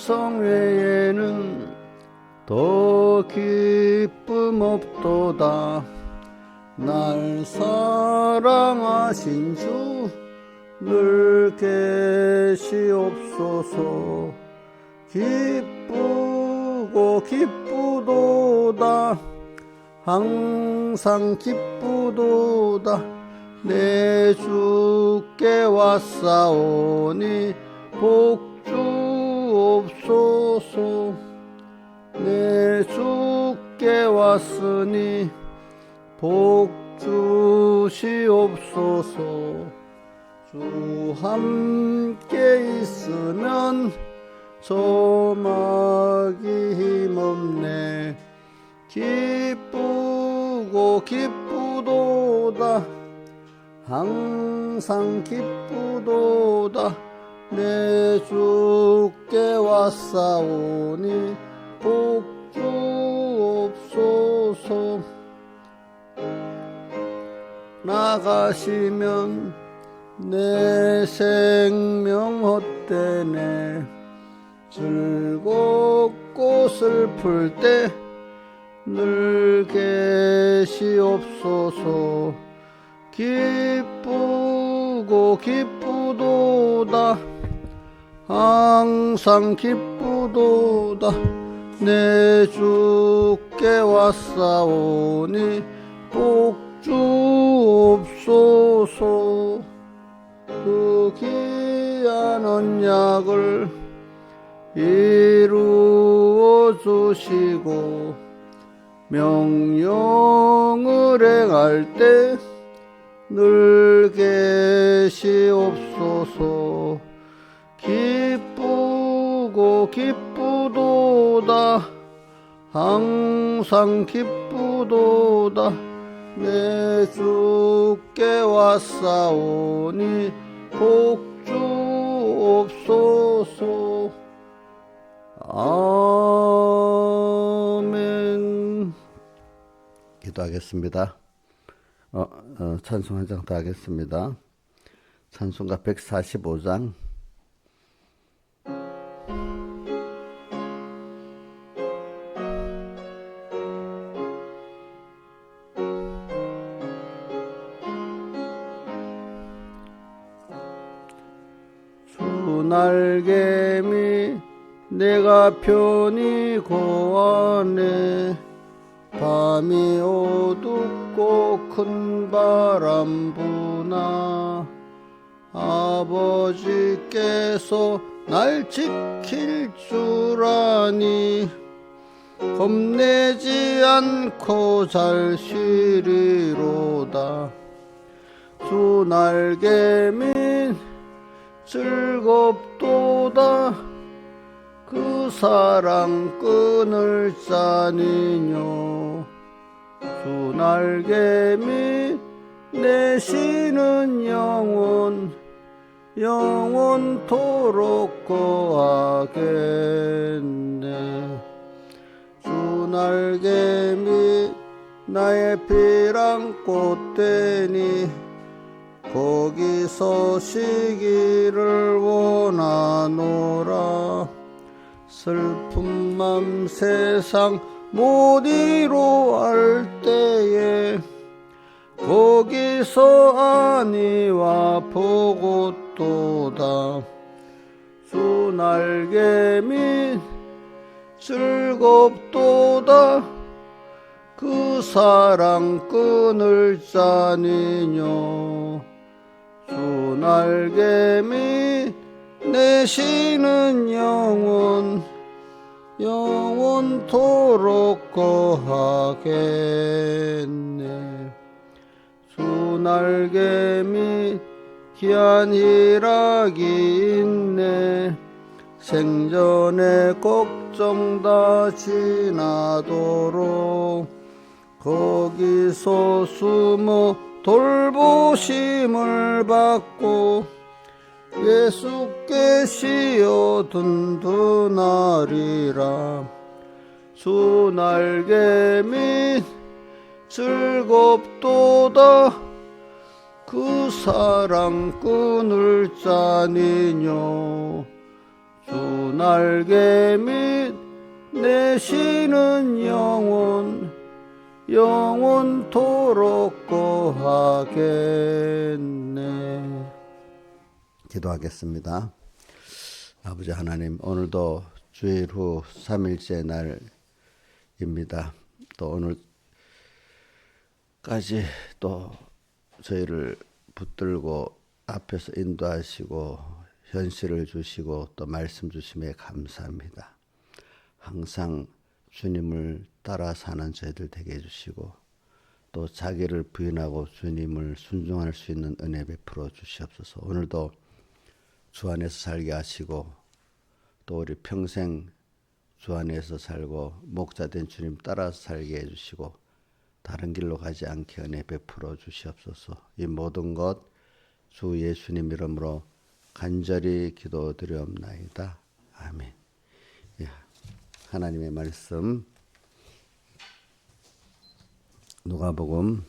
음성 외에는 더 기쁨 없도다. 날 사랑하신 주 늘 계시옵소서. 기쁘고 기쁘도다. 항상 기쁘도다. 내 주께 왔사오니 복주옵소서. 내 주께 왔으니 복주시옵소서. 주 함께 있으면 조막이 힘없네. 기쁘고 기쁘도다. 항상 기쁘도다. 내 주께 왔사오니 복주옵소서. 나가시면 내 생명 헛되네. 즐겁고 슬플 때 늘 계시옵소서. 기쁘고 기쁘도다. 항상 기쁘도다. 내 주께 왔사오니 복주옵소서. 그 귀한 언약을 이루어 주시고 명령을 행할 때 늘 계시옵소서. 기쁘고 기쁘도다. 항상 기쁘도다. 내 주께 왔사오니 복주옵소서. 아멘. 기도하겠습니다. 찬송 한 장 더 하겠습니다. 찬송가 145장. 주 날개미 내가 편히 고하네. 밤이 어둡고 큰 바람 부나 아버지께서 날 지킬 줄 아니 겁내지 않고 잘 쉬리로다. 주 날개민 즐겁도다. 그 사랑 끊을 자니뇨. 주 날개미 내쉬는 영원토록 거하겠네. 주 날개미 나의 피랑 꽃되니 거기서 쉬기를 원하노라. 슬픈 맘 세상 못 이루할 때에 거기서 아니와 보고또다. 주 날개미 즐겁도다. 그 사랑 끊을 자니뇨. 주 날개미 내쉬는 영원토록 거하겠네. 주 날개미 귀한 희락이 있네. 생전에 걱정 다 지나도록 거기서 숨어 돌보심을 받고 예수께 쉬어 든든하리라. 주 날개미 즐겁도다. 그 사랑 끊을 자니뇨. 주 주 날개 및 내쉬는 영원토록 거하겠네. 기도하겠습니다. 아버지 하나님, 오늘도 주일 후 3일째 날입니다. 또 오늘까지 또 저희를 붙들고 앞에서 인도하시고 현실을 주시고 또 말씀 주심에 감사합니다. 항상 주님을 따라 사는 저희들 되게 해주시고 또 자기를 부인하고 주님을 순종할 수 있는 은혜 베풀어 주시옵소서. 오늘도 주 안에서 살게 하시고 또 우리 평생 주 안에서 살고 목자된 주님 따라서 살게 해주시고 다른 길로 가지 않게 은혜 베풀어 주시옵소서. 이 모든 것 주 예수님 이름으로 간절히 기도드리옵나이다. 아멘. 예, 하나님의 말씀 누가복음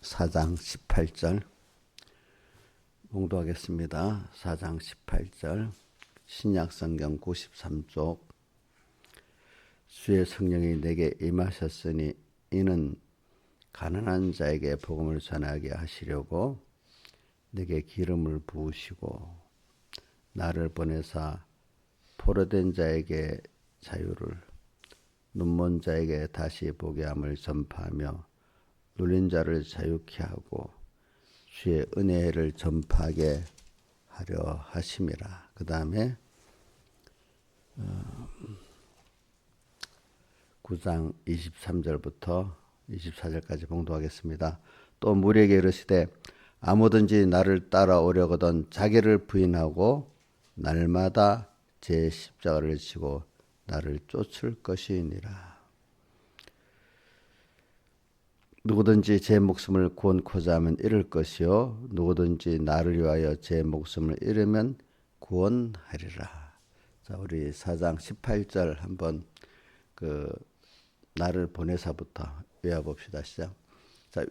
4장 18절 봉독하겠습니다. 4장 18절 신약성경 93쪽 주의 성령이 내게 임하셨으니 이는 가난한 자에게 복음을 전하게 하시려고 내게 기름을 부으시고 나를 보내사 포로된 자에게 자유를 눈먼 자에게 다시 보게 함을 전파하며 눌린 자를 자유케 하고 주의 은혜를 전파하게 하려 하심이라. 그 다음에 9장 23절부터 24절까지 봉독하겠습니다. 또 무리에게 이르시되 아무든지 나를 따라오려거든 자기를 부인하고 날마다 제 십자가를 지고 나를 쫓을 것이니라. 누구든지 제 목숨을 구원코자 하면 잃을 것이요 누구든지 나를 위하여 제 목숨을 잃으면 구원하리라. 자, 우리 4장 18절 한번 나를 보내사부터 외워봅시다. 시작. 자,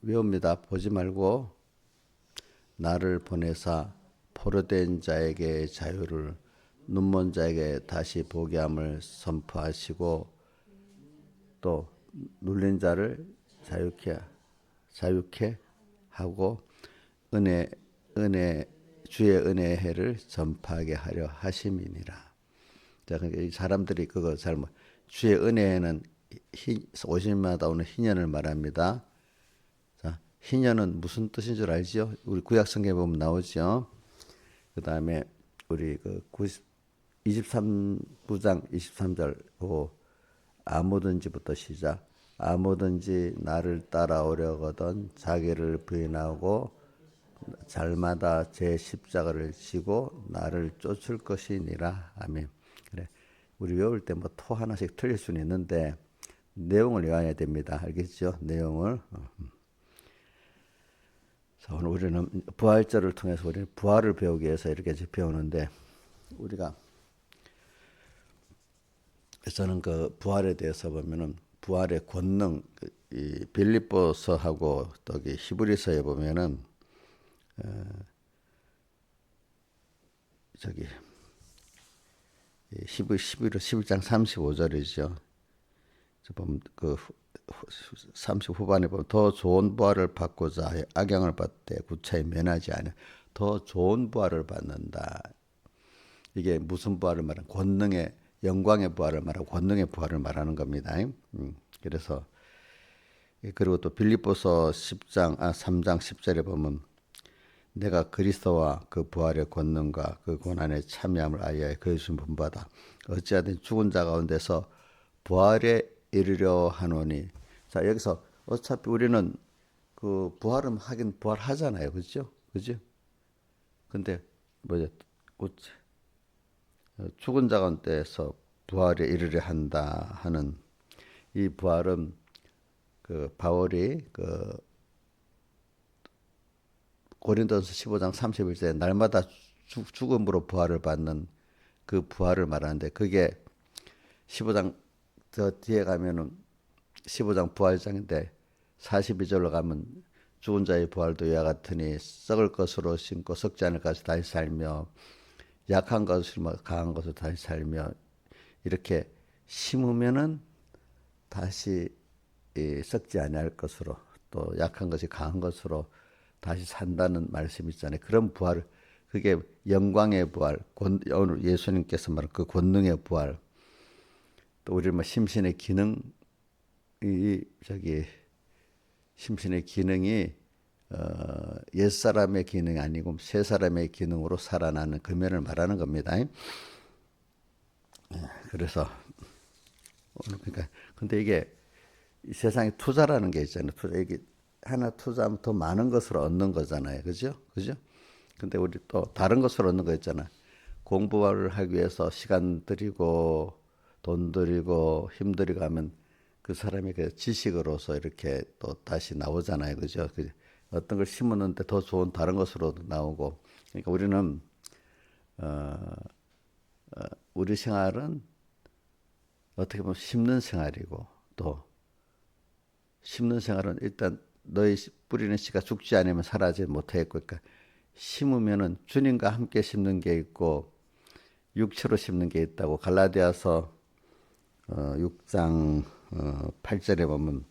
외웁니다. 보지 말고 나를 보내사 포로된 자에게 자유를 눈먼 자에게 다시 보게 함을 선포하시고 또 눌린 자를 자유케 하고 주의 은혜의 해를 전파하게 하려 하심이니라. 자, 그러니까 이 사람들이 그거 잘못 주의 은혜에는 오신마다 오는 희년을 말합니다. 자, 희년은 무슨 뜻인 줄 알죠? 우리 구약 성경에 보면 나오죠. 그 다음에 우리 9장 23절 아무든지부터 시작. 아무든지 나를 따라오려거든 자기를 부인하고 날마다 제 십자가를 지고 나를 쫓을 것이니라. 아멘. 그래. 우리 외울 때 뭐 토 하나씩 틀릴 수는 있는데 내용을 외워야 됩니다. 알겠죠? 내용을. 자, 오늘 우리는 부활절을 통해서 우리는 부활을 배우기 위해서 이렇게 배우는데 우리가 저는 그 부활에 대해서 보면은 부활의 권능 이 빌립보서하고 또 히브리서에 보면은 저기 11장 35절이죠. 보면 그 30 후반에 보면 더 좋은 부활을 받고자 악영을 받되 구차히 면하지 않아 더 좋은 부활을 받는다. 이게 무슨 부활을 말하는 권능의 영광의 부활을 말하고 권능의 부활을 말하는 겁니다. 그래서 그리고 또 빌립보서 3장 10절에 보면 내가 그리스도와 그 부활의 권능과 그 고난의 참여함을 알아야 그의 주 본받아 어찌하든 죽은 자 가운데서 부활에 이르려 하노니. 자, 여기서 어차피 우리는 그 부활은 하긴 부활하잖아요. 그죠? 근데 뭐죠? 죽은 자 가운데서 부활에 이르려 한다 하는 이 부활은 그 바울이 그 고린도서 15장 31절에 날마다 죽음으로 부활을 받는 그 부활을 말하는데 그게 15장 저 뒤에 가면은 15장 부활장인데 42절로 가면 죽은 자의 부활도 이와 같으니 썩을 것으로 심고 썩지 않을 것을 다시 살며 약한 것을 심어 강한 것을 다시 살며 이렇게 심으면은 다시 썩지 아니할 것으로 또 약한 것이 강한 것으로 다시 산다는 말씀이 있잖아요. 그런 부활, 그게 영광의 부활, 오늘 예수님께서 말한 그 권능의 부활, 또 우리 뭐 심신의 기능, 저기 심신의 기능이 옛 사람의 기능이 아니고 새 사람의 기능으로 살아나는 그 면을 말하는 겁니다. 그래서 오늘 그러니까 근데 이게 이 세상에 투자라는 게 있잖아요. 투자 이게 하나 투자하면 더 많은 것을 얻는 거잖아요. 그죠? 그죠? 근데 우리 또 다른 것을 얻는 거 있잖아. 공부를 하기 위해서 시간 들이고 돈 들이고 힘 들이고 하면 그 사람의 그 지식으로서 이렇게 또 다시 나오잖아요. 그죠? 어떤 걸 심었는데 더 좋은 다른 것으로 나오고. 그러니까 우리는 우리 생활은 어떻게 보면 심는 생활이고 또 심는 생활은 일단 너희 뿌리는 씨가 죽지 않으면 사라지지 못하겠고 그러니까 심으면은 주님과 함께 심는 게 있고 육체로 심는 게 있다고 갈라디아서 6장 8절에 보면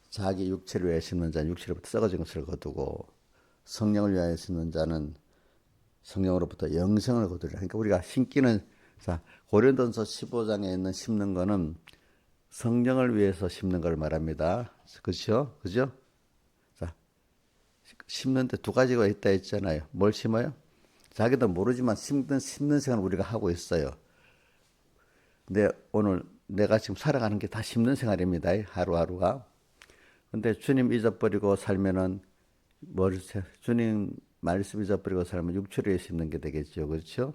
자기 육체를 위하여 심는 자는 육체로부터 썩어진 것을 거두고 성령을 위하여 심는 자는 성령으로부터 영생을 거두리라. 그러니까 우리가 심기는 자 고린도전서 15장에 있는 심는 거는 성령을 위해서 심는 걸 말합니다. 그렇죠? 그죠? 자, 심는데 두 가지가 있다 했잖아요. 뭘 심어요? 자기도 모르지만 심는 생활을 우리가 하고 있어요. 근데 오늘 내가 지금 살아가는 게 다 심는 생활입니다. 하루하루가. 근데 주님 잊어버리고 살면은 주님 말씀 잊어버리고 살면 육체를 심는 게 되겠죠. 그렇죠?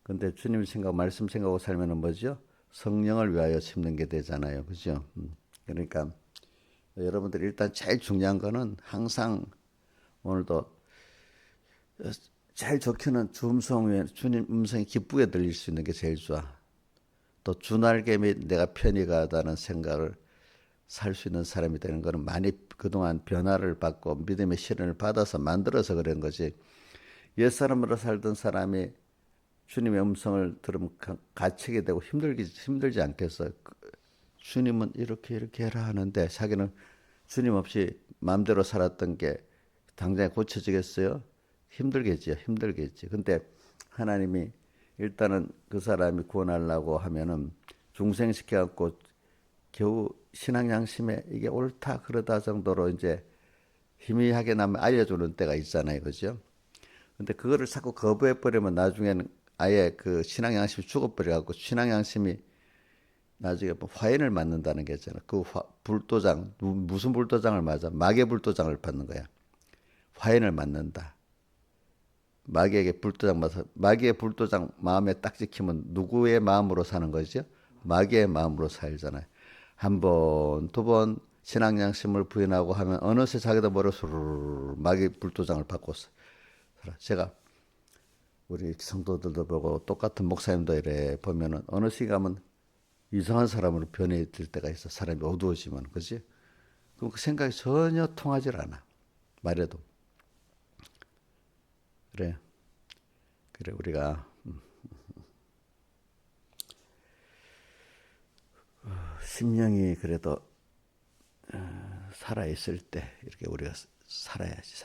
근데 주님 생각, 말씀 생각하고 살면은 뭐죠? 성령을 위하여 심는 게 되잖아요. 그죠? 그러니까 여러분들 일단 제일 중요한 거는 항상 오늘도 제일 좋게는 주 음성 외에 주님 음성이 기쁘게 들릴 수 있는 게 제일 좋아. 또 주날개 및 내가 편히 가다는 생각을 살 수 있는 사람이 되는 거는 많이 그동안 변화를 받고 믿음의 실현을 받아서 만들어서 그런 거지. 옛사람으로 살던 사람이 주님의 음성을 들으면 가책이 되고 힘들지 않겠어. 주님은 이렇게 해라 하는데 자기는 주님 없이 마음대로 살았던 게 당장에 고쳐지겠어요? 힘들겠지. 근데 하나님이 일단은 그 사람이 구원하려고 하면은 중생시켜갖고 겨우 신앙 양심에 이게 옳다 그러다 정도로 이제 희미하게 나면 알려주는 때가 있잖아요. 그죠? 근데 그거를 자꾸 거부해버리면 나중에는 아예 그 신앙 양심이 죽어버려갖고 신앙 양심이 나중에 뭐 화인을 맞는다는 게 있잖아. 그 불도장, 무슨 불도장을 맞아? 마귀의 불도장을 받는 거야. 화인을 맞는다. 마귀에게 불도장 맞아. 마귀의 불도장 마음에 딱 찍히면 누구의 마음으로 사는 거죠? 마귀의 마음으로 살잖아요. 한 번, 두 번 신앙 양심을 부인하고 하면 어느새 자기도 머리 수르르 마귀 불도장을 받고 제가 우리 성도들도 보고 똑같은 목사님도 이래 보면은 어느 시간은 이상한 사람으로 변해질 때가 있어. 사람이 어두워지면, 그지? 그럼 그 생각이 전혀 통하질 않아. 말해도. 그래. 우리가 심령이 그래도 살아 있을 때 이렇게 우리가 살아야지.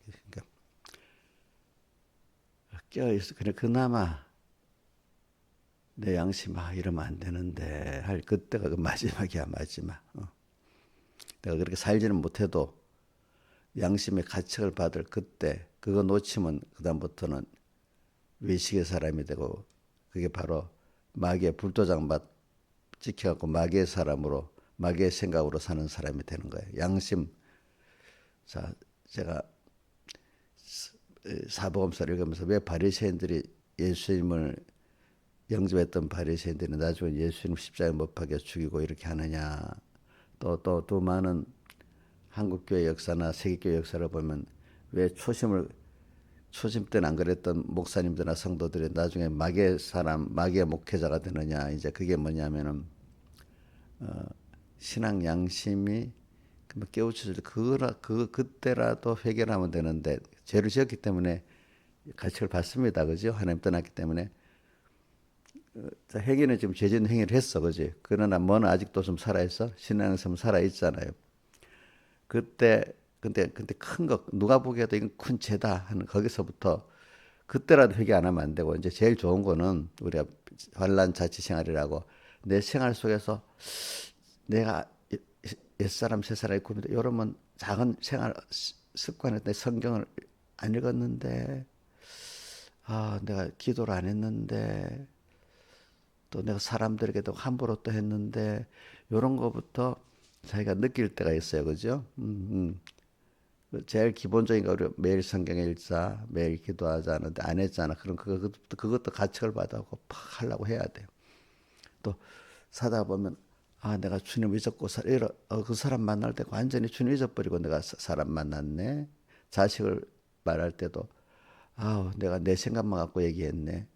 그러니까 깨어 있어. 그래 그나마 내 양심 이러면 안 되는데 할 그때가 그 마지막이야 마지막. 내가 그렇게 살지는 못해도 양심의 가책을 받을 그때 그거 놓치면 그다음부터는 외식의 사람이 되고 그게 바로 마귀의 불도장 맛 찍혀갖고 마귀의 사람으로 마귀의 생각으로 사는 사람이 되는 거예요. 양심. 자, 제가 사복음서를 읽으면서 왜 바리새인들이 예수님을 영접했던 바리새인들이 나중에 예수님 십자가에 못 박여 죽이고 이렇게 하느냐. 또 많은 한국교회 역사나 세계교회 역사를 보면 왜 초심 때는 안 그랬던 목사님들이나 성도들이 나중에 마귀의 목회자가 되느냐. 이제 그게 뭐냐면은 신앙 양심이 깨우쳐질 때 그때라도 회개를 하면 되는데 죄를 지었기 때문에 가책을 받습니다. 그죠? 하나님 떠났기 때문에. 자, 회개는 지금 죄 짓는 행위를 했어. 그지? 그러나 뭐는 아직도 좀 살아있어? 신앙에서 살아있잖아요. 그때 근데 큰 거 누가 보기에도 이건 큰 죄다 하는 거기서부터 그때라도 회개 안 하면 안 되고 이제 제일 좋은 거는 우리가 환란 자치 생활이라고 내 생활 속에서 내가 옛사람 새사람 있고 이러면 작은 생활 습관에 내 성경을 안 읽었는데 아 내가 기도를 안 했는데 또 내가 사람들에게도 함부로 또 했는데 이런 거부터 자기가 느낄 때가 있어요. 그죠? 제일 기본적인 거 우리 매일 성경 읽자, 매일 기도하자 하는데 안 했잖아. 그럼 그것도 가책을 받아고 팍 하려고 해야 돼요. 또 사다 보면 아 내가 주님 잊었고 그 사람 만날 때 완전히 주님 잊어버리고 내가 사람 만났네. 자식을 말할 때도 아 내가 내 생각만 갖고 얘기했네.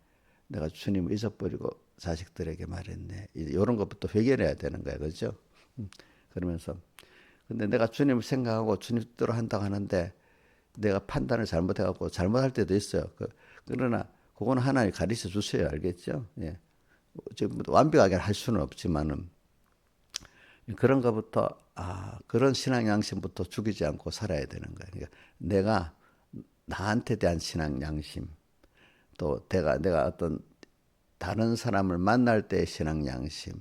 내가 주님 잊어버리고 자식들에게 말했네. 이런 것부터 회개해야 되는 거야, 그죠? 그러면서 근데 내가 주님을 생각하고 주님 뜻대로 한다고 하는데 내가 판단을 잘못해갖고 잘못할 때도 있어요. 그러나 그거는 하나님 가르쳐 주세요, 알겠죠? 예. 지금 완벽하게 할 수는 없지만은 그런 것부터 그런 신앙 양심부터 죽이지 않고 살아야 되는 거예요. 그러니까 내가 나한테 대한 신앙 양심 또 내가 어떤 다른 사람을 만날 때의 신앙 양심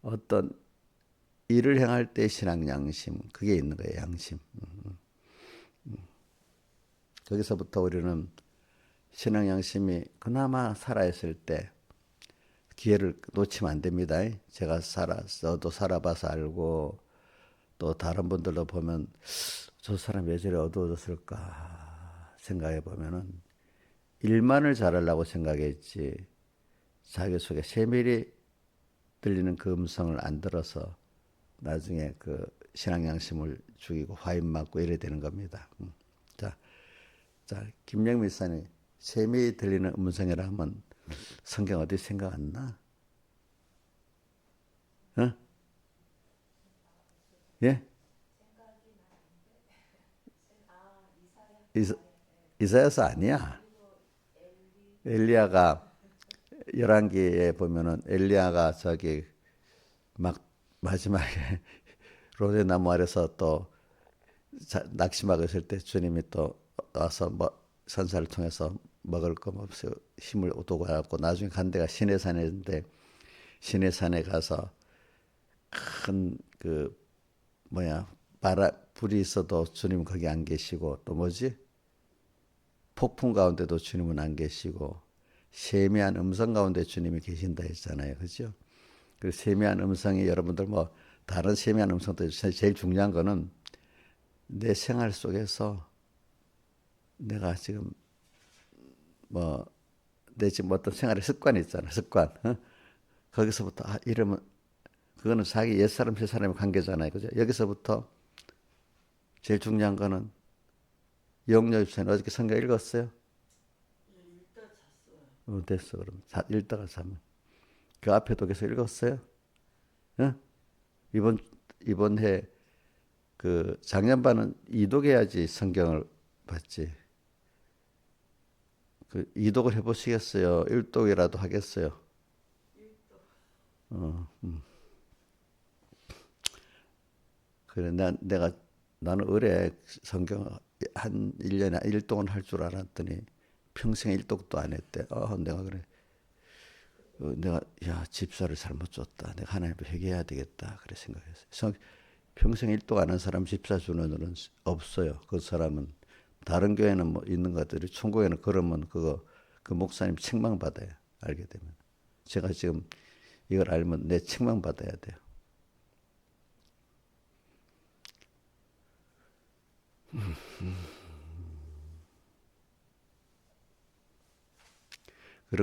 어떤 일을 행할 때의 신앙 양심 그게 있는 거예요. 양심. 거기서부터 우리는 신앙 양심이 그나마 살아있을 때 기회를 놓치면 안 됩니다. 제가 저도 살아봐서 알고 또 다른 분들도 보면 저 사람 왜 저리 어두워졌을까 생각해 보면은 일만을 잘하려고 생각했지 자기 속에 세밀히 들리는 그 음성을 안 들어서 나중에 그 신앙 양심을 죽이고 화인 맞고 이래 되는 겁니다. 자, 김영민 사님 세밀히 들리는 음성이라 하면 성경 어디 생각 안 나? 어? 예? 이사야서 아니야. 엘리야가 열왕기에 보면은 엘리야가 저기 막 마지막에 로데나무 아래서 또 낙심하고 있을 때 주님이 또 와서 선사를 통해서 먹을 거 없어 힘을 얻고 가고 나중에 간 데가 시내산인데 시내산에 가서 큰 그 뭐야 불이 있어도 주님은 거기 안 계시고 또 뭐지 폭풍 가운데도 주님은 안 계시고 세미한 음성 가운데 주님이 계신다 했잖아요, 그렇죠? 그 세미한 음성이 여러분들 뭐 다른 세미한 음성도 제일 중요한 거는 내 생활 속에서 내가 지금 뭐 내 지금 어떤 생활의 습관이 있잖아, 습관. 어? 거기서부터 이러면 그거는 자기 옛사람 새사람의 관계잖아요, 그죠? 여기서부터 제일 중요한 거는 영녀 집사님 어저께 성경 읽었어요? 됐어 그럼 읽다가 자면 그 앞에도 계속 읽었어요? 어? 이번 해 그 작년반은 이독해야지 성경을 봤지. 그 이독을 해보시겠어요? 일독이라도 하겠어요? 그래 나는 의뢰 성경 한 1년에 1독은 할 줄 알았더니 평생 1독도 안 했대. 내가 그래. 내가 야 집사를 잘못 줬다. 내가 하나님께 회개해야 되겠다. 그래 생각했어요. 평생 1독 안 한 사람 집사 주는 일은 없어요. 그 사람은 다른 교회는 뭐 있는 것 같아요. 천국에는 그러면 그 목사님 책망 받아요. 알게 되면 제가 지금 이걸 알면 내 책망 받아야 돼요.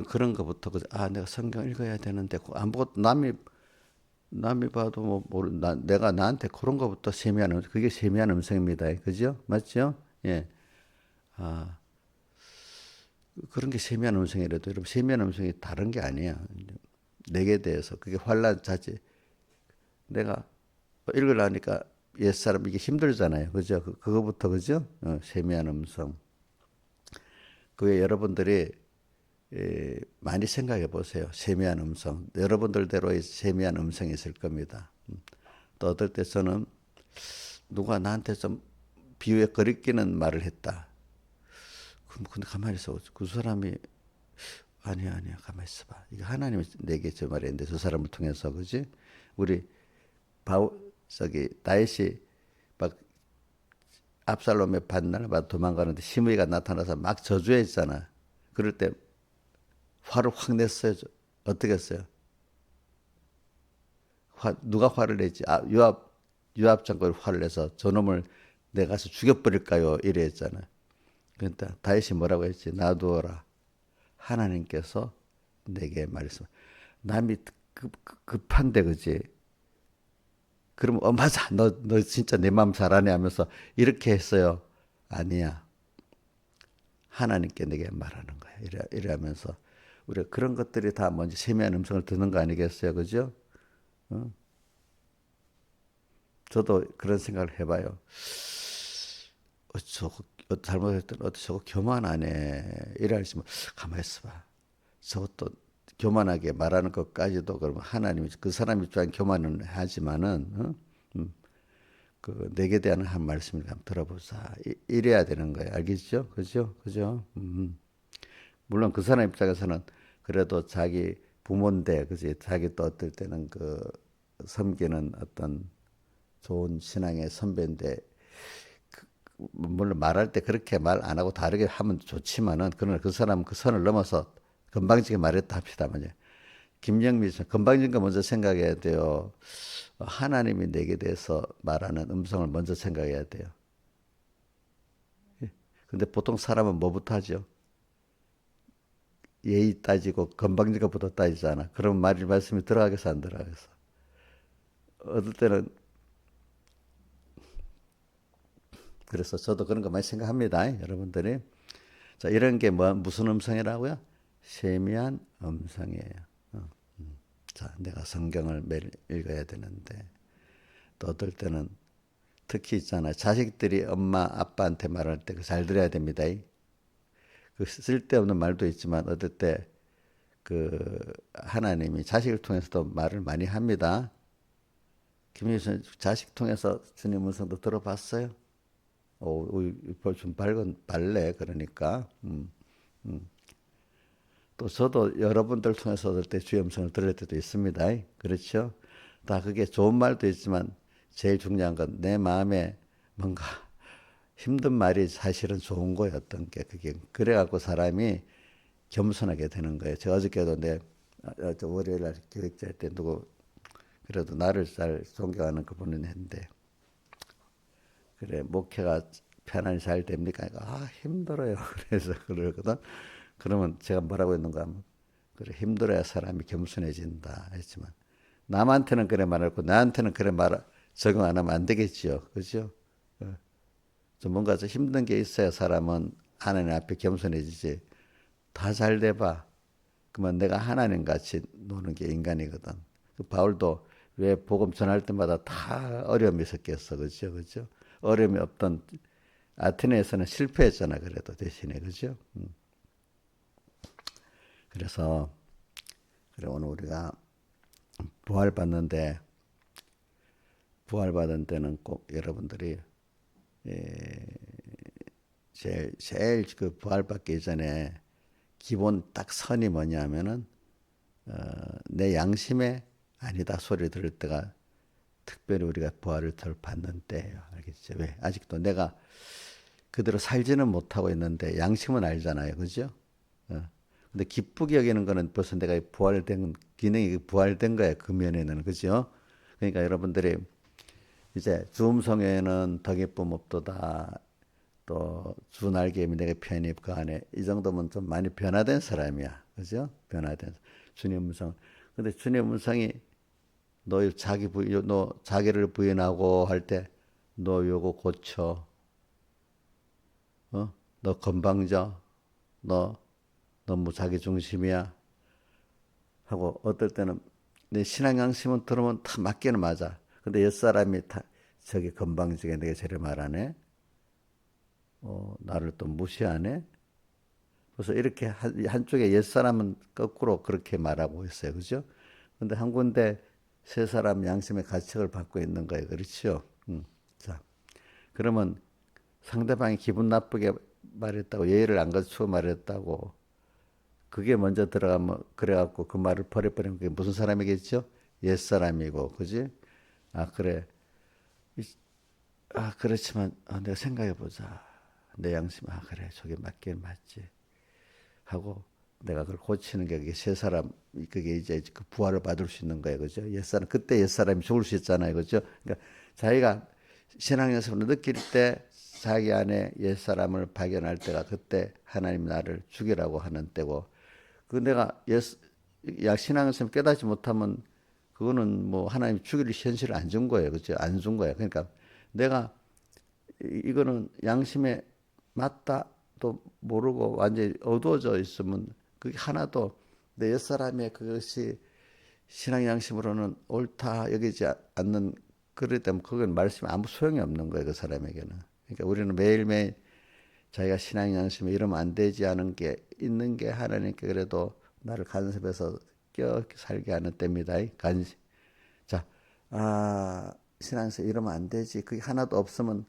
그런 거부터 내가 성경 읽어야 되는데 아무것도 남이 봐도 뭐 내가 나한테 그런 거부터 세미한 그게 세미한 음성입니다. 그죠? 맞죠? 예. 아 그런 게 세미한 음성이라도 여러분 세미한 음성이 다른 게 아니야. 내게 대해서 그게 환란 자체 내가 읽으려니까 옛사람 이게 힘들잖아요. 그죠? 그거부터 그죠? 세미한 음성. 그게 여러분들이 많이 생각해 보세요. 세미한 음성. 여러분들대로의 세미한 음성이 있을 겁니다. 또 어떨 때 저는 누가 나한테 좀 비유에 거리끼는 말을 했다. 근데 가만히 있어. 그 사람이 아니야 가만히 있어봐. 이게 하나님이 내게 저 말했는데 저 사람을 통해서 그지? 우리 저기 다윗이 막 압살롬의 반날 막 도망가는데 시므이가 나타나서 막 저주했잖아. 그럴 때 화를 확 냈어요. 어떻게 했어요? 누가 화를 내지? 유압 장군이 화를 내서 저놈을 내가 가서 죽여버릴까요? 이래 했잖아. 그러니까 다윗이 뭐라고 했지? 놔두어라. 하나님께서 내게 말씀. 남이 급한데 그지? 그러면 맞아. 너 진짜 내 마음 잘 아네 하면서 이렇게 했어요. 아니야. 하나님께 내게 말하는 거야. 이래 하면서 우리가 그런 것들이 다 먼저 세미한 음성을 듣는 거 아니겠어요? 그죠? 어? 저도 그런 생각을 해봐요. 저거 잘못했더니 저거 교만하네. 이래 하시면 가만히 있어봐. 저것도 교만하게 말하는 것까지도 그러면 하나님이 그 사람 입장에 교만은 하지만은 그 내게 대한 한 말씀을 한번 들어보자. 이래야 되는 거예요. 알겠죠? 그죠? 그죠? 물론 그 사람 입장에서는 그래도 자기 부모인데, 그지? 자기 또 어떨 때는 그 섬기는 어떤 좋은 신앙의 선배인데, 물론 말할 때 그렇게 말 안 하고 다르게 하면 좋지만은, 그러나 그 사람 그 선을 넘어서 건방지게 말했다 합시다만요. 김영미 씨, 건방진 거 먼저 생각해야 돼요. 하나님이 내게 대해서 말하는 음성을 먼저 생각해야 돼요. 근데 보통 사람은 뭐부터 하죠? 예의 따지고 건방진 것부터 따지잖아. 그럼 말씀이 들어가겠어, 안 들어가겠어? 어떨 때는 그래서 저도 그런 거 많이 생각합니다. 여러분들이. 자, 이런 게 무슨 음성이라고요? 세미한 음성이에요. 자, 내가 성경을 매일 읽어야 되는데 또 어떨 때는 특히 있잖아요. 자식들이 엄마 아빠한테 말할 때 잘 들어야 됩니다. 그 쓸데없는 말도 있지만 어떨 때 그 하나님이 자식을 통해서도 말을 많이 합니다. 김혜선 자식 통해서 주님 음성도 들어봤어요? 좀 밝은 발레 그러니까 또 저도 여러분들 통해서 얻을 때 주의 음성을 들을 때도 있습니다. 그렇죠? 다 그게 좋은 말도 있지만 제일 중요한 건 내 마음에 뭔가 힘든 말이 사실은 좋은 거예요. 어떤 게 그게 그래갖고 사람이 겸손하게 되는 거예요. 저 어저께도 월요일 날 기획자 때 누구 그래도 나를 잘 존경하는 그분은 했는데 그래 목회가 편안히 잘 됩니까? 힘들어요. 그래서 그러거든. 그러면 제가 뭐라고 했는가 하면 그래 힘들어야 사람이 겸손해진다 했지만 남한테는 그래 말하고 나한테는 그래 적용 안 하면 안 되겠지요. 그죠? 좀 뭔가 좀 힘든 게 있어야 사람은 하나님 앞에 겸손해지지. 다 잘 돼봐. 그러면 내가 하나님 같이 노는 게 인간이거든. 그 바울도 왜 복음 전할 때마다 다 어려움이 있었겠어. 그죠? 그죠? 어려움이 없던 아테네에서는 실패했잖아. 그래도 대신에. 그죠? 그래서 그래 오늘 우리가 부활받는데 부활받은 때는 꼭 여러분들이 제일 그 부활받기 전에 기본 딱 선이 뭐냐면은 내 양심에 아니다 소리 들을 때가 특별히 우리가 부활을 덜 받는 때예요. 알겠죠? 왜? 아직도 내가 그대로 살지는 못하고 있는데 양심은 알잖아요. 그죠? 근데 기쁘게 여기는 거는 벌써 내가 부활된 기능이 부활된 거예요. 그 면에는. 그죠? 그러니까 여러분들이 이제 주음성에는 더 기쁨 없도다. 또 주 날개미 내게 편히 그 안에 이 정도면 좀 많이 변화된 사람이야. 그죠? 변화된 주님 음성. 근데 주님 음성이 너 자기를 부인하고 할 때 너 요거 고쳐. 너 건방져. 너 너무 자기 중심이야. 하고 어떨 때는 내 신앙 양심은 들으면 다 맞기는 맞아. 근데 옛사람이 다 저기 건방지게 내게 저래 말하네. 나를 또 무시하네. 그래서 이렇게 한쪽에 옛사람은 거꾸로 그렇게 말하고 있어요. 그죠? 근데 한 군데 세 사람 양심의 가책을 받고 있는 거예요. 그렇죠? 자, 그러면 상대방이 기분 나쁘게 말했다고, 예의를 안 갖추고 말했다고, 그게 먼저 들어가면, 그래갖고 그 말을 버려버리면 그게 무슨 사람이겠죠? 옛사람이고, 그지? 아, 그래. 그렇지만, 내가 생각해보자. 내 양심, 그래. 저게 맞긴 맞지. 하고, 내가 그걸 고치는 게 그게 세 사람, 그게 이제 그 부활을 받을 수 있는 거예요. 그죠? 옛사람, 그때 옛사람이 죽을 수 있잖아요. 그죠? 그러니까 자기가 신앙연습을 느낄 때 자기 안에 옛사람을 발견할 때가 그때 하나님 나를 죽이라고 하는 때고, 그 내가 신앙연습을 깨닫지 못하면 그거는 뭐 하나님 죽일 현실을 안 준 거예요. 그죠? 안 준 거예요. 그러니까 내가 이거는 양심에 맞다 또 모르고 완전히 어두워져 있으면 그게 하나도 내 옛사람의 그것이 신앙 양심으로는 옳다 여기지 않는, 그렇기 때문에 그건 말씀이 아무 소용이 없는 거예요. 그 사람에게는. 그러니까 우리는 매일매일 자기가 신앙 양심에 이러면 안 되지 않은 게 있는 게 하나님께 그래도 나를 간섭해서 껴 살게 하는 때입니다. 자, 신앙에서 이러면 안 되지. 그게 하나도 없으면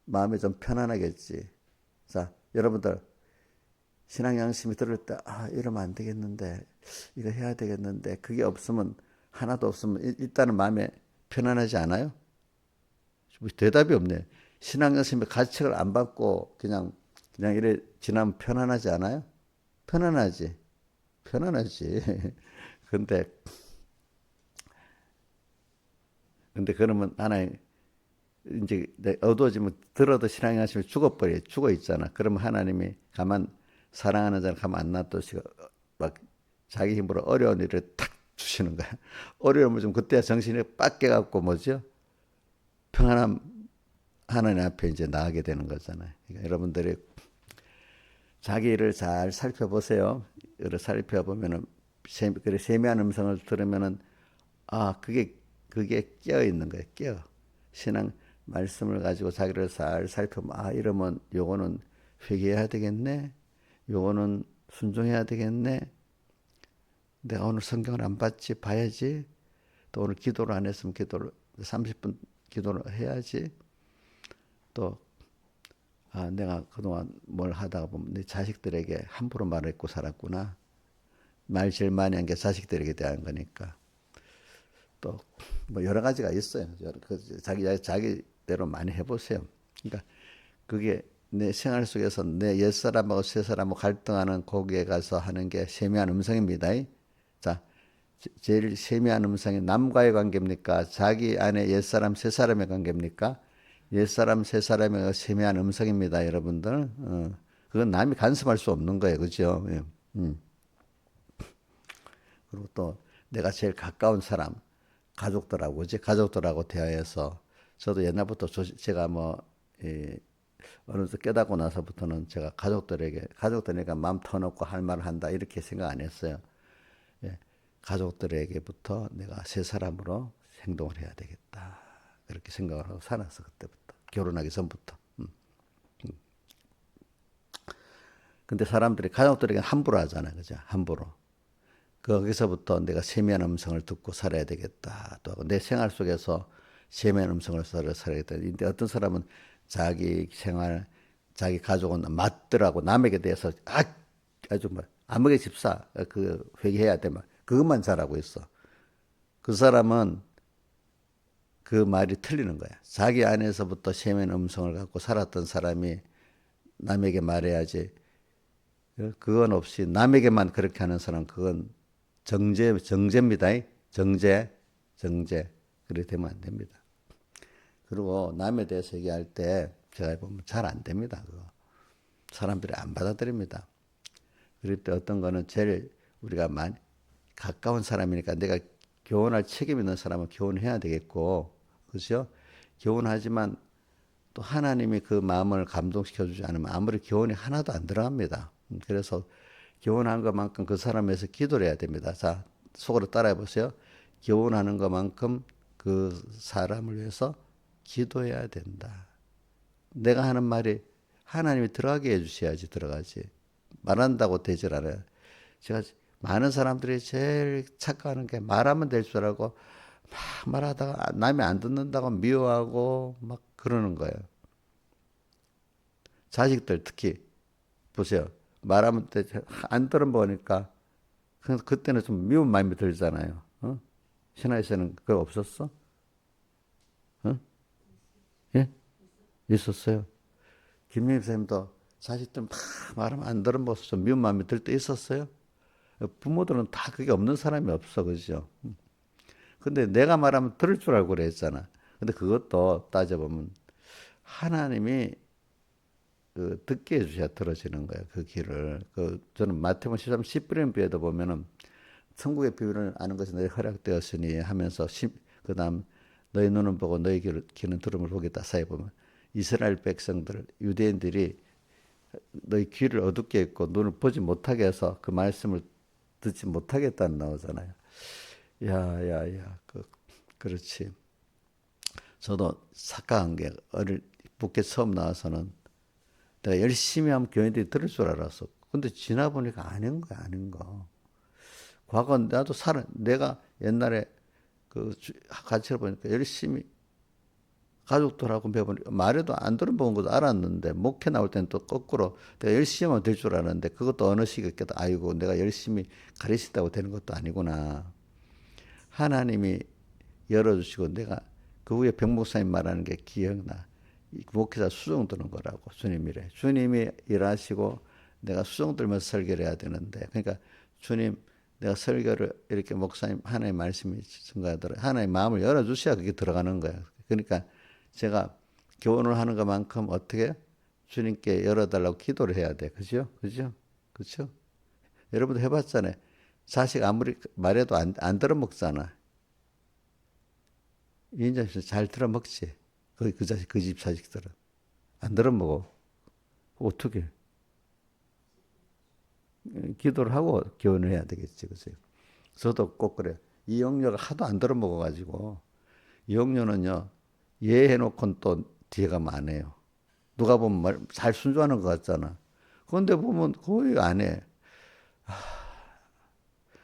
마음이 좀 편안하겠지. 자, 여러분들 신앙 양심이 들을 때 이러면 안 되겠는데, 이거 해야 되겠는데, 그게 없으면, 하나도 없으면 일단은 마음에 편안하지 않아요? 뭐 대답이 없네. 신앙 양심의 가책을 안 받고 그냥 이래 지나면 편안하지 않아요? 편안하지. 편안하지. 근데 그러면 하나님 이제 어두워지면 들어도 신앙이 하시면 죽어버려. 죽어 있잖아. 그러면 하나님이 가만 사랑하는 자를 가만 안 놔두시고 막 자기 힘으로 어려운 일을 탁 주시는 거야. 어려움을 좀 그때야 정신이 빡 깨갖고 뭐죠? 평안함 하나님 앞에 이제 나가게 되는 거잖아요. 그러니까 여러분들이 자기 일을 잘 살펴보세요. 이를 살펴보면은 그래 세미한 음성을 들으면은 그게 깨어 있는 거예요. 깨어. 신앙 말씀을 가지고 자기를 잘 살펴보면 이러면 요거는 회개해야 되겠네. 요거는 순종해야 되겠네. 내가 오늘 성경을 안 봤지 봐야지. 또 오늘 기도를 안 했으면 기도를 30분 기도를 해야지. 또 내가 그동안 뭘 하다가 보면 내 자식들에게 함부로 말했고 살았구나. 말 제일 많이 한 게 자식들에게 대한 거니까. 또 뭐 여러 가지가 있어요. 자기대로 많이 해보세요. 그러니까 그게 내 생활 속에서 내 옛사람하고 새사람하고 갈등하는 거기에 가서 하는 게 세미한 음성입니다. 자, 제일 세미한 음성이 남과의 관계입니까? 자기 안에 옛사람, 새사람의 관계입니까? 옛사람, 새사람의 세미한 음성입니다, 여러분들. 그건 남이 간섭할 수 없는 거예요, 그죠? 예. 그리고 또 내가 제일 가까운 사람, 가족들하고, 그지? 가족들하고 대화해서 저도 옛날부터 제가 어느 정도 깨닫고 나서부터는 제가 가족들에게 마음 터놓고 할 말을 한다 이렇게 생각 안 했어요. 예, 가족들에게부터 내가 새 사람으로 행동을 해야 되겠다 그렇게 생각을 하고 살았어. 그때부터 결혼하기 전부터. 근데 사람들이 가족들에게 함부로 하잖아요, 그죠? 함부로. 거기서부터 내가 세미한 음성을 듣고 살아야 되겠다. 또 내 생활 속에서 세미한 음성을 살아야겠다. 근데 어떤 사람은 자기 생활, 자기 가족은 맞더라고 남에게 대해서 아주 뭐 암흑의 집사 그 회개해야 돼 막 그것만 잘하고 있어. 그 사람은 그 말이 틀리는 거야. 자기 안에서부터 세미한 음성을 갖고 살았던 사람이 남에게 말해야지. 그건 없이 남에게만 그렇게 하는 사람 그건 정죄입니다. 정죄. 그렇게 되면 안 됩니다. 그리고 남에 대해서 얘기할 때 제가 보면 잘 안 됩니다. 그거. 사람들이 안 받아들입니다. 그럴 때 어떤 거는 제일 우리가 가까운 사람이니까 내가 교훈할 책임 있는 사람은 교훈해야 되겠고, 그렇죠? 교훈하지만 또 하나님이 그 마음을 감동시켜 주지 않으면 아무리 교훈이 하나도 안 들어갑니다. 그래서 교훈한 것만큼 그 사람에서 기도를 해야 됩니다. 자, 속으로 따라해 보세요. 교훈하는 것만큼 그 사람을 위해서 기도해야 된다. 내가 하는 말이 하나님이 들어가게 해주셔야지 들어가지. 말한다고 되질 않아요. 제가 많은 사람들이 제일 착각하는 게 말하면 될 줄 알고 막 말하다가 남이 안 듣는다고 미워하고 막 그러는 거예요. 자식들 특히 보세요. 말하면 안 들어보니까 그때는 좀 미운 마음이 들잖아요. 어? 신화에서는 그거 없었어? 어? 예? 있었어요. 김민희 선생님도 자식들 막 말하면 안 들어보서 좀 미운 마음이 들 때 있었어요? 부모들은 다 그게 없는 사람이 없어, 그죠? 근데 내가 말하면 들을 줄 알고 그랬잖아. 근데 그것도 따져보면 하나님이 그 듣게 해주셔야 들어지는 거예요. 그 길을. 저는 마태복음 13, 10분의 비에도 보면은 천국의 비밀을 아는 것이 너희 허락되었으니 하면서 그다음 너희 눈은 보고 너희 귀는 들음을 보겠다 사이 보면 이스라엘 백성들 유대인들이 너희 귀를 어둡게 했고 눈을 보지 못하게 해서 그 말씀을 듣지 못하겠다는 나오잖아요. 야야야 그렇지. 저도 착각한 게 북께 처음 나와서는 내가 열심히 하면 교인들이 들을 줄 알았어. 근데 지나 보니까 아닌 거야, 아닌 거. 과거 나도 내가 옛날에 가르쳐 보니까 열심히 가족들하고 매번 말해도 안 들어본 것도 알았는데 목회 나올 때는 또 거꾸로 내가 열심히 하면 될 줄 알았는데 그것도 어느 시기겠다. 아이고 내가 열심히 가르친다고 되는 것도 아니구나. 하나님이 열어주시고 내가 그 후에 병 목사님 말하는 게 기억나. 목회자 수종 드는 거라고 주님이래. 주님이 일하시고 내가 수종 들면서 설교를 해야 되는데 그러니까 주님 내가 설교를 이렇게 목사님 하나님 말씀이 증가하더라. 하나님 마음을 열어주셔야 그게 들어가는 거야. 그러니까 제가 교훈을 하는 것만큼 어떻게 주님께 열어달라고 기도를 해야 돼. 그죠? 그죠? 그죠? 여러분도 해봤잖아요. 자식 아무리 말해도 안 들어먹잖아. 인자씨 잘 들어먹지. 그 자식, 그 집 자식들은. 안 들어먹어. 어떻게? 기도를 하고 교훈을 해야 되겠지. 그죠? 저도 꼭 그래. 이 영녀가 하도 안 들어먹어가지고, 이 영녀는요, 예 해놓고는 또 뒤에가 많아요. 누가 보면 잘 순종하는 것 같잖아. 그런데 보면 거의 안 해.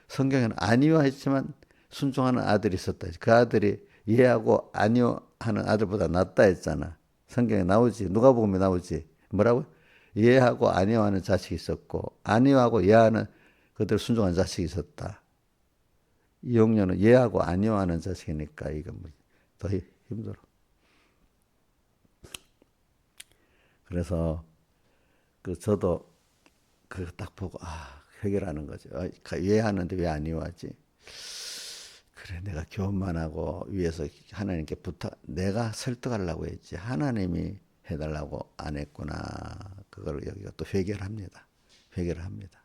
성경에는 아니요 했지만 순종하는 아들이 있었다. 그 아들이 예하고 아니요 하는 아들보다 낫다 했잖아. 성경에 나오지. 누가 보면 나오지. 뭐라고? 예하고 아니요 하는 자식이 있었고 아니요하고 예하는 그들 순종하는 자식이 있었다. 이용료는 예하고 아니요 하는 자식이니까 이건 더 힘들어. 그래서 저도 그거 딱 보고 해결하는 거죠. 예하는데 왜 아니요 하지? 그래, 내가 교훈만 하고 위에서 하나님께 내가 설득하려고 했지. 하나님이 해달라고 안 했구나. 그걸 여기가 또 회개를 합니다. 회개를 합니다.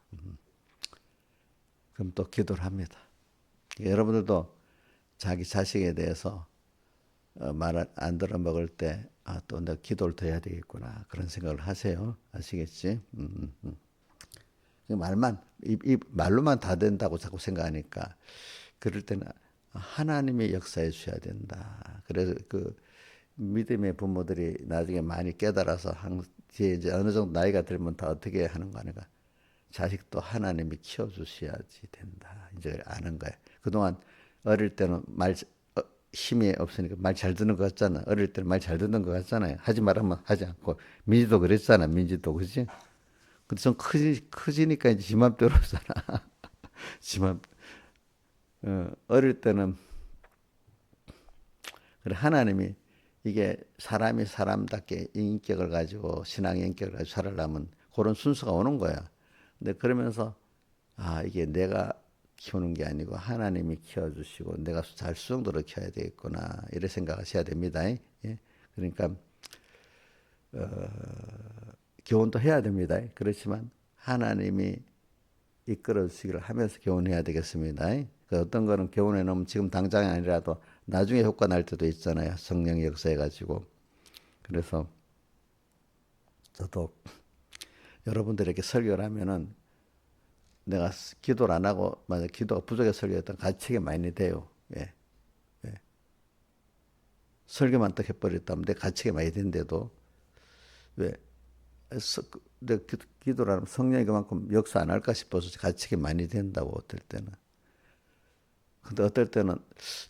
그럼 또 기도를 합니다. 여러분들도 자기 자식에 대해서 말 안 들어 먹을 때, 또 내가 기도를 더 해야 되겠구나. 그런 생각을 하세요. 아시겠지? 말로만 다 된다고 자꾸 생각하니까, 그럴 때는 하나님의 역사해 주셔야 된다. 그래서 믿음의 부모들이 나중에 많이 깨달아서 이제 어느 정도 나이가 들면 다 어떻게 하는 거 아닌가. 자식도 하나님이 키워주셔야지 된다. 이제 아는 거야. 그동안 어릴 때는 힘이 없으니까 말 잘 듣는 것 같잖아. 어릴 때는 말 잘 듣는 것 같잖아요. 하지 말하면 하지 않고. 민지도 그랬잖아. 민지도. 그지? 근데 좀 커지니까 이제 지맘대로 하잖아. 지맘, 어릴 때는, 그래, 하나님이 이게 사람이 사람답게 인격을 가지고 신앙의 인격을 가지고 살아가면 그런 순서가 오는 거야. 근데 그러면서 이게 내가 키우는 게 아니고 하나님이 키워주시고 내가 잘 수정도로 키워야 되겠구나 이런 생각하셔야 됩니다. 예? 그러니까 교훈도 해야 됩니다. 그렇지만 하나님이 이끌어 주시기를 하면서 교훈해야 되겠습니다. 어떤 거는 교훈해 놓으면 지금 당장이 아니라도 나중에 효과 날 때도 있잖아요. 성령의 역사해 가지고. 그래서 저도 여러분들에게 설교를 하면은 내가 기도를 안 하고 만약 기도가 부족해서 설교했던 가치가 많이 돼요. 예. 예. 설교만 딱 해버렸다면 내 가치가 많이 된대도 왜 내 기도라는 성령이 그만큼 역사 안 할까 싶어서 가치가 많이 된다고 어떨 때는. 근데 어떨 때는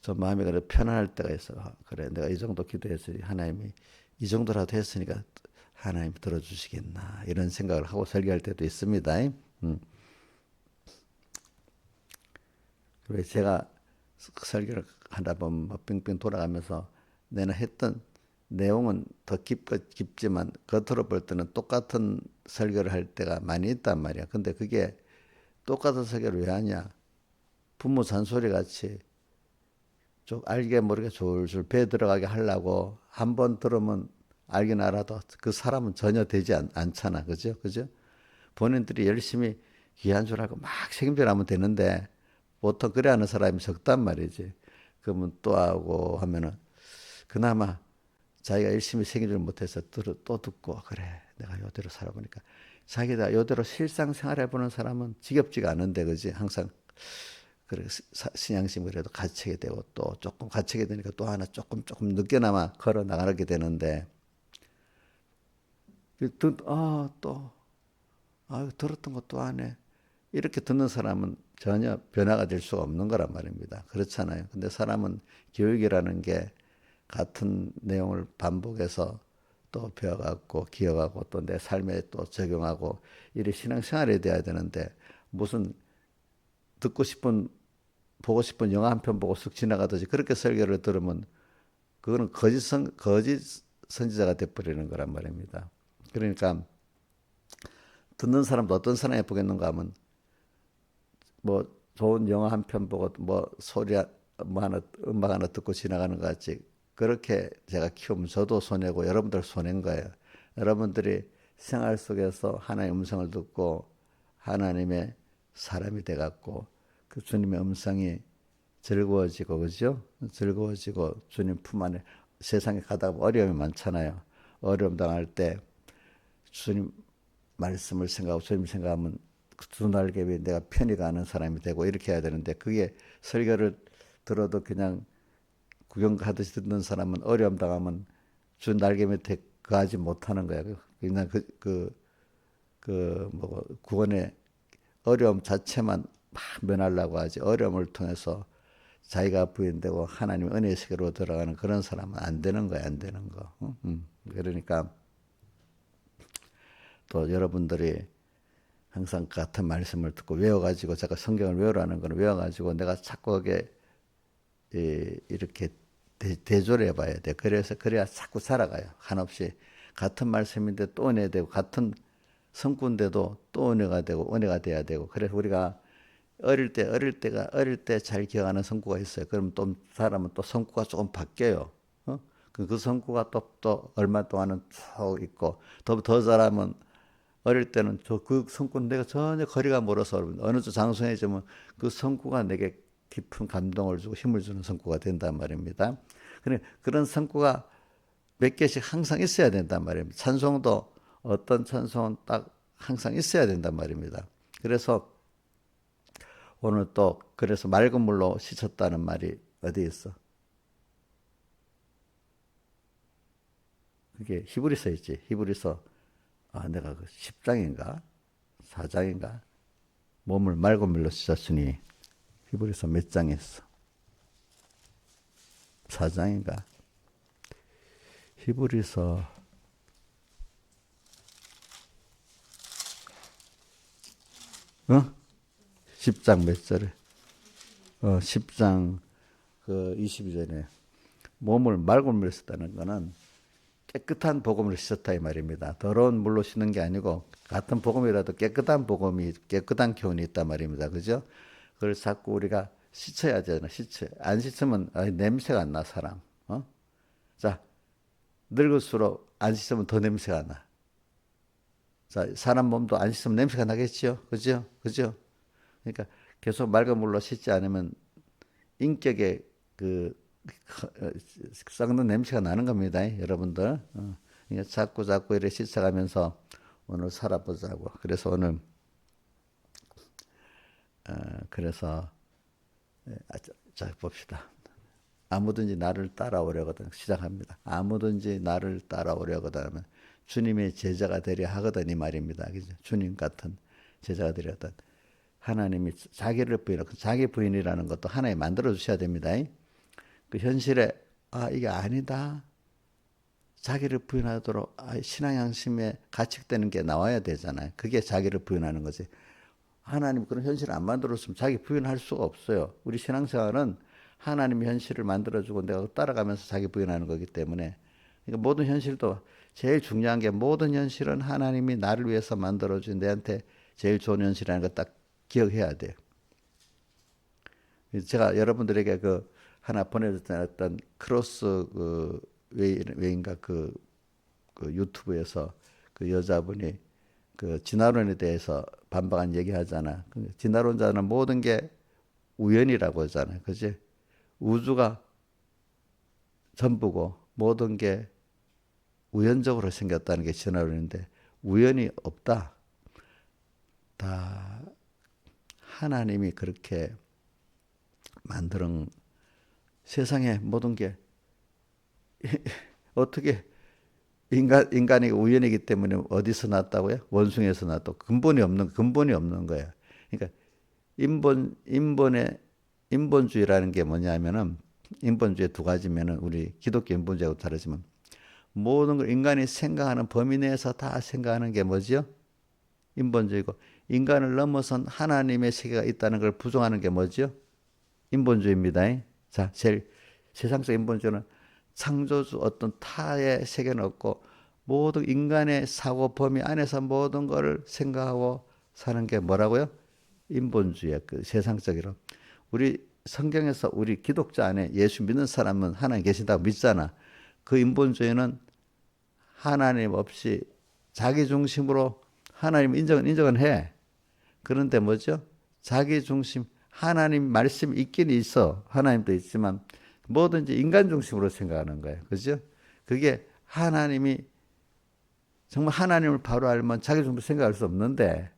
좀 마음이 그래 편안할 때가 있어. 그래 내가 이 정도 기도했으니 하나님이 이 정도라도 했으니까 하나님 들어주시겠나 이런 생각을 하고 설교할 때도 있습니다. 그래서 제가 설교를 하다 보면 빙빙 돌아가면서 내가 했던 내용은 더 깊지만 겉으로 볼 때는 똑같은 설교를 할 때가 많이 있단 말이야. 근데 그게 똑같은 설교를 왜 하냐? 부모 잔소리 같이 좀 알게 모르게 졸졸 배 들어가게 하려고 한 번 들으면 알긴 알아도 그 사람은 전혀 되지 않잖아. 그죠? 그죠? 본인들이 열심히 귀한 줄 알고 막 책임져 하면 되는데 보통 그래 하는 사람이 적단 말이지. 그러면 또 하고 하면은 그나마 자기가 열심히 책임질 못해서 또 듣고 그래 내가 요대로 살아보니까 자기가 요대로 실상생활 해보는 사람은 지겹지가 않은데 그지 항상 그래 신앙심 그래도 갖추게 되고 또 조금 갖추게 되니까 또 하나 조금 늦게나마 걸어 나가게 되는데 또 들었던 것도 안 해. 이렇게 듣는 사람은 전혀 변화가 될 수가 없는 거란 말입니다. 그렇잖아요. 근데 사람은 교육이라는 게 같은 내용을 반복해서 또 배워갖고 기억하고 또 내 삶에 또 적용하고 이래 신앙생활이 돼야 되는데 무슨 듣고 싶은 보고 싶은 영화 한 편 보고 쓱 지나가듯이 그렇게 설교를 들으면 그거는 거짓 선지자가 돼버리는 거란 말입니다. 그러니까 듣는 사람도 어떤 사람이 보겠는가 하면 뭐 좋은 영화 한 편 보고 뭐 소리 뭐 하나 음악 하나 듣고 지나가는 것 같이 그렇게 제가 키우면 저도 손해고 여러분들 손해인 거예요. 여러분들이 생활 속에서 하나님의 음성을 듣고 하나님의 사람이 돼갖고 그 주님의 음성이 즐거워지고 그죠? 즐거워지고 주님 품 안에 세상에 가다 보면 어려움이 많잖아요. 어려움 당할 때 주님 말씀을 생각하고 주님 생각하면 두 날개 위에 내가 편히 가는 사람이 되고 이렇게 해야 되는데 그게 설교를 들어도 그냥 구경 가듯이 듣는 사람은 어려움 당하면 주 날개 밑에 거하지 못하는 거야. 그냥 뭐 구원의 어려움 자체만 막 면하려고 하지 어려움을 통해서 자기가 부인되고 하나님의 은혜의 세계로 들어가는 그런 사람은 안 되는 거야, 안 되는 거. 그러니까 또 여러분들이 항상 같은 말씀을 듣고 외워가지고 제가 성경을 외우라는 거는 외워가지고 내가 자꾸 그게 이렇게 대조를 해봐야 돼. 그래야 자꾸 살아가요. 한없이 같은 말씀인데 또 은혜 되고 같은 성구인데도 또 은혜가 되고 은혜가 돼야 되고 그래서 우리가 어릴 때 잘 기억하는 성구가 있어요. 그럼 또 사람은 또 성구가 조금 바뀌어요. 그 성구가 또 얼마 동안은 쭉 있고 더 잘하면 어릴 때는 그 성구는 내가 전혀 거리가 멀어서 어느 쪽 장성해지면 그 성구가 내게 깊은 감동을 주고 힘을 주는 성구가 된단 말입니다. 그런 성구가 몇 개씩 항상 있어야 된단 말입니다. 찬송도 어떤 찬송은 딱 항상 있어야 된단 말입니다. 그래서 오늘 또 그래서 맑은 물로 씻었다는 말이 어디 있어? 그게 히브리서 있지. 히브리서 내가 그 10장인가 4장인가 몸을 맑은 물로 씻었으니 히브리서 몇 장에 있어? 4장인가? 히브리서 10장 몇 절에? 10장 그 22절에 몸을 맑은 물로 씻었다는 거는 깨끗한 복음으로 씻었다 이 말입니다. 더러운 물로 씻는 게 아니고 같은 복음이라도 깨끗한 복음이 깨끗한 교훈이 있단 말입니다. 그죠? 그걸 자꾸 우리가 씻어야 되잖아. 안 씻으면 냄새가 안 나 사람. 자 늙을수록 안 씻으면 더 냄새가 나. 자 사람 몸도 안 씻으면 냄새가 나겠죠. 그죠? 그죠? 그러니까 계속 맑은 물로 씻지 않으면 인격에 그 썩는 냄새가 나는 겁니다, 여러분들. 그러니까 자꾸 이렇게 씻어가면서 오늘 살아보자고. 그래서 오늘 그래서 자 봅시다. 아무든지 나를 따라오려거든 시작합니다. 아무든지 나를 따라오려거든 하면 주님의 제자가 되려 하거든 이 말입니다. 그죠? 주님 같은 제자가 되려 하거든. 하나님이 자기를 부인하고 자기 부인이라는 것도 하나님 만들어 주셔야 됩니다. 그 현실에 이게 아니다. 자기를 부인하도록 신앙 양심에 가책되는 게 나와야 되잖아요. 그게 자기를 부인하는 거지. 하나님 그런 현실을 안 만들었으면 자기 부인할 수가 없어요. 우리 신앙생활은 하나님이 현실을 만들어주고 내가 따라가면서 자기 부인하는 거기 때문에 그러니까 모든 현실도 제일 중요한 게 모든 현실은 하나님이 나를 위해서 만들어준 내한테 제일 좋은 현실이라는 거 딱 기억해야 돼요. 제가 여러분들에게 그 하나 보내줬던 어떤 크로스 그 웨인가 그 유튜브에서 그 여자분이 그 진화론에 대해서 반박한 얘기하잖아. 진화론자는 모든 게 우연이라고 하잖아요. 그지? 우주가 전부고 모든 게 우연적으로 생겼다는 게 진화론인데 우연이 없다. 다 하나님이 그렇게 만드는 세상의 모든 게 어떻게 인간이 우연이기 때문에 어디서 났다고요? 원숭이에서 났다고. 근본이 없는 거야. 그러니까 인본주의라는 게 뭐냐면은 인본주의 두 가지면은 우리 기독교 인본주의하고 다르지만 모든 걸 인간이 생각하는 범위 내에서 다 생각하는 게 뭐지요? 인본주의고 인간을 넘어선 하나님의 세계가 있다는 걸 부정하는 게 뭐지요? 인본주의입니다. 자, 제일 세상적 인본주의는 창조주 어떤 타의 세계는 없고 모든 인간의 사고 범위 안에서 모든 것을 생각하고 사는 게 뭐라고요? 인본주의, 그 세상적이로. 우리 성경에서 우리 기독자 안에 예수 믿는 사람은 하나님 계신다고 믿잖아. 그 인본주의는 하나님 없이 자기 중심으로 하나님 인정은 해. 그런데 뭐죠? 자기 중심, 하나님 말씀이 있긴 있어. 하나님도 있지만 뭐든지 인간 중심으로 생각하는 거예요. 그죠? 그게 하나님이 정말 하나님을 바로 알면 자기 중심으로 생각할 수 없는데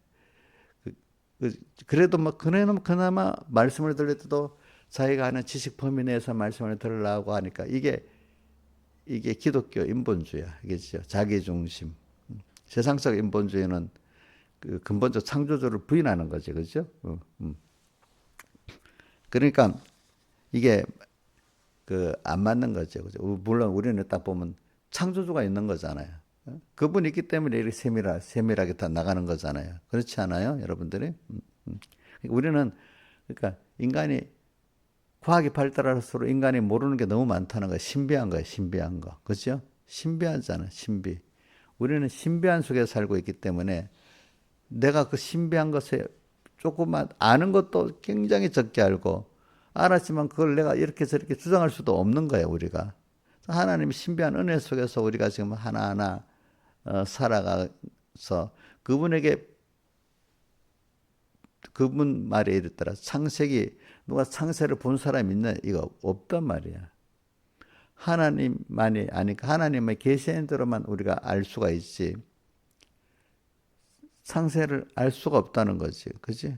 그래도 뭐 그나마 말씀을 들을 때도 자기가 아는 지식 범위 내에서 말씀을 들으려고 하니까 이게 기독교 인본주의야. 이게죠. 자기 중심. 세상적 인본주의는 그 근본적 창조주를 부인하는 거지. 그죠? 그러니까 이게 그 안 맞는 거죠. 그죠? 물론 우리는 딱 보면 창조주가 있는 거잖아요. 그분이 있기 때문에 이렇게 세밀하게 다 나가는 거잖아요. 그렇지 않아요? 여러분들이? 우리는 그러니까 인간이 과학이 발달할수록 인간이 모르는 게 너무 많다는 거예요. 신비한 거예요. 신비한 거. 그렇죠? 신비하잖아. 신비. 우리는 신비한 속에 살고 있기 때문에 내가 그 신비한 것에 조금만 아는 것도 굉장히 적게 알고 알았지만 그걸 내가 이렇게 저렇게 주장할 수도 없는 거예요, 우리가. 하나님의 신비한 은혜 속에서 우리가 지금 하나하나 살아가서 그분에게 그분 말에 이르더라. 창세기 누가 창세를 본 사람 있나? 이거 없단 말이야. 하나님만이 아니까 하나님의 계시한 대로만 우리가 알 수가 있지. 창세를 알 수가 없다는 거지. 그지?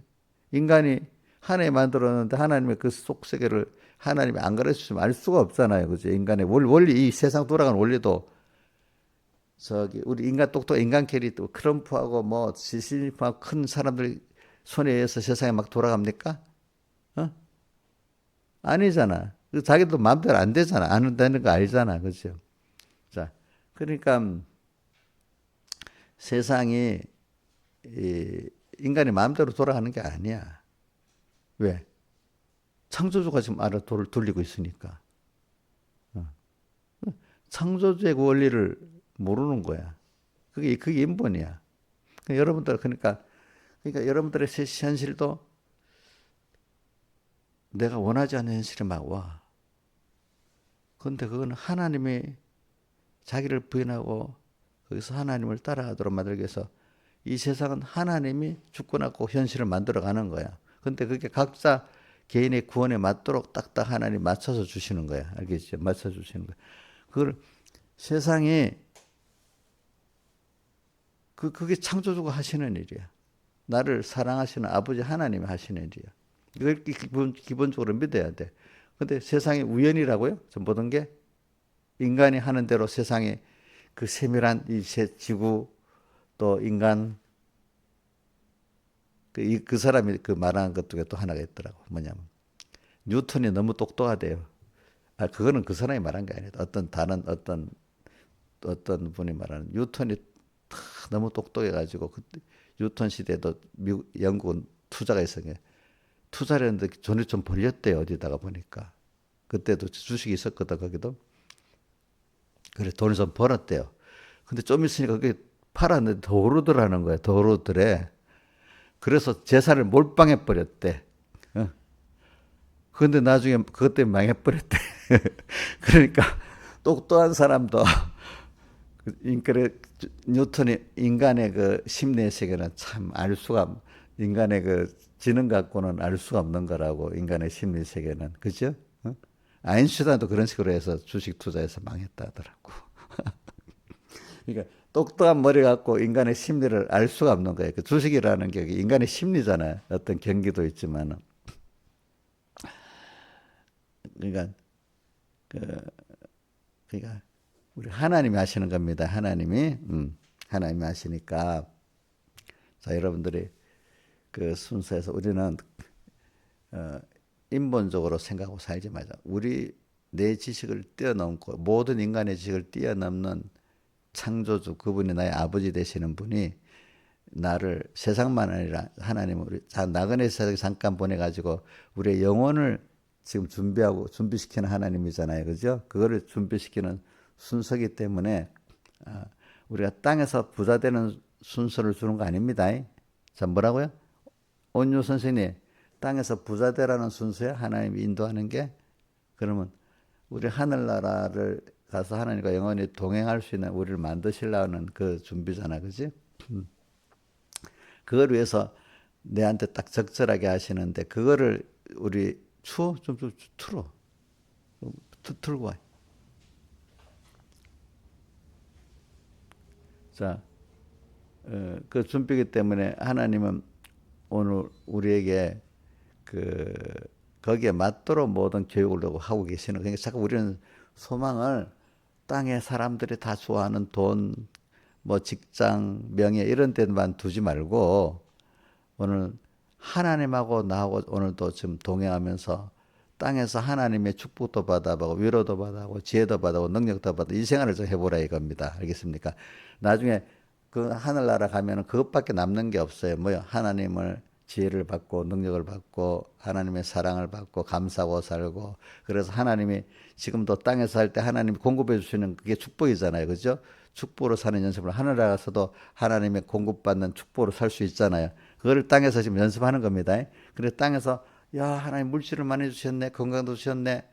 인간이 하나님 만들었는데 하나님의 그 속세계를 하나님이 안 가르쳐주면 알 수가 없잖아요. 그죠? 인간의 원리, 이 세상 돌아가는 원리도 우리 인간 똑똑 인간 캐릭터 트럼프하고 뭐 시신하고 큰 사람들 손에 의해서 세상에 막 돌아갑니까? 어? 아니잖아. 자기도 마음대로 안 되잖아. 안 되는 거 알잖아. 그죠? 자, 그러니까 세상이 인간이 마음대로 돌아가는 게 아니야. 왜? 창조주가 지금 알아 돌리고 있으니까. 창조주의 그 원리를 모르는 거야. 그게 인본이야. 그러니까 여러분들의 현실도 내가 원하지 않는 현실이 막 와. 그런데 그건 하나님이 자기를 부인하고 거기서 하나님을 따라가도록 만들기 위해서 이 세상은 하나님이 주권하고 현실을 만들어가는 거야. 근데 그게 각자 개인의 구원에 맞도록 딱딱 하나님 맞춰서 주시는 거야. 알겠죠? 맞춰 주시는 거야. 그걸 세상에 그게 창조주가 하시는 일이야. 나를 사랑하시는 아버지 하나님이 하시는 일이야. 이걸 기본적으로 믿어야 돼. 근데 세상이 우연이라고요? 전 모든 게 인간이 하는 대로 세상이 그 세밀한 이 지구 또 인간 그 사람이 그 말하는 것 중에 또 하나가 있더라고. 뭐냐면 뉴턴이 너무 똑똑하대요. 아 그거는 그 사람이 말한 게 아니라 어떤 다른 어떤 분이 말하는 뉴턴이 너무 똑똑해가지고 그때 뉴턴 시대에도 미국 영국은 투자가 있었게 투자를 했는데 돈을 좀 벌렸대요. 어디다가 보니까 그때도 주식이 있었거든 거기도. 그래 돈을 좀 벌었대요. 근데 좀 있으니까 그게 팔았는데 더 오르더라는 거야. 더 오르더래. 그래서 재산을 몰빵해 버렸대. 어. 그런데 나중에 그것 때문에 망해버렸대. 그러니까 똑똑한 사람도 그래 뉴턴이 인간의 그 심리의 세계는 참 알 수가 인간의 그 지능 갖고는 알 수가 없는 거라고 인간의 심리 세계는 그죠? 어? 아인슈타인도 그런 식으로 해서 주식 투자해서 망했다 하더라고. 그러니까 똑똑한 머리 갖고 인간의 심리를 알 수가 없는 거예요. 그 주식이라는 게 인간의 심리잖아요. 어떤 경기도 있지만은 그러니까 그 그러니까 우리 하나님이 하시는 겁니다. 하나님이 하시니까 자 여러분들이 그 순서에서 우리는 어, 인본적으로 생각하고 살지 말자. 우리 내 지식을 뛰어넘고 모든 인간의 지식을 뛰어넘는 창조주 그분이 나의 아버지 되시는 분이 나를 세상만 아니라 하나님을 우리 나그네 세상에 잠깐 보내가지고 우리의 영혼을 지금 준비시키는 하나님이잖아요, 그죠? 그거를 준비시키는 순서기 때문에 우리가 땅에서 부자 되는 순서를 주는 거 아닙니다. 자, 뭐라고요? 온유 선생님, 땅에서 부자 되라는 순서야 하나님이 인도하는 게 그러면 우리 하늘나라를 가서 하나님과 영원히 동행할 수 있는 우리를 만드시려는 그 준비잖아, 그지? 그걸 위해서 내한테 딱 적절하게 하시는데 그거를 우리 좀 틀어 틀고 와. 자, 그 준비기 때문에 하나님은 오늘 우리에게 그 거기에 맞도록 모든 교육을 하고 계시는 그러니까 자꾸 우리는 소망을 땅의 사람들이 다 좋아하는 돈, 뭐 직장, 명예 이런 데만 두지 말고 오늘 하나님하고 나하고 오늘도 지금 동행하면서 땅에서 하나님의 축복도 받아보고 위로도 받아보고 지혜도 받아보고 능력도 받아 이 생활을 좀 해보라 이겁니다. 알겠습니까? 나중에 그 하늘나라 가면은 그것밖에 남는 게 없어요. 뭐요? 하나님을 지혜를 받고 능력을 받고 하나님의 사랑을 받고 감사하고 살고 그래서 하나님이 지금도 땅에서 살 때 하나님이 공급해 주시는 그게 축복이잖아요. 그죠? 축복으로 사는 연습을 하늘나라에서도 하나님의 공급받는 축복으로 살 수 있잖아요. 그거를 땅에서 지금 연습하는 겁니다. 그래 땅에서 야 하나님 물질을 많이 주셨네 건강도 주셨네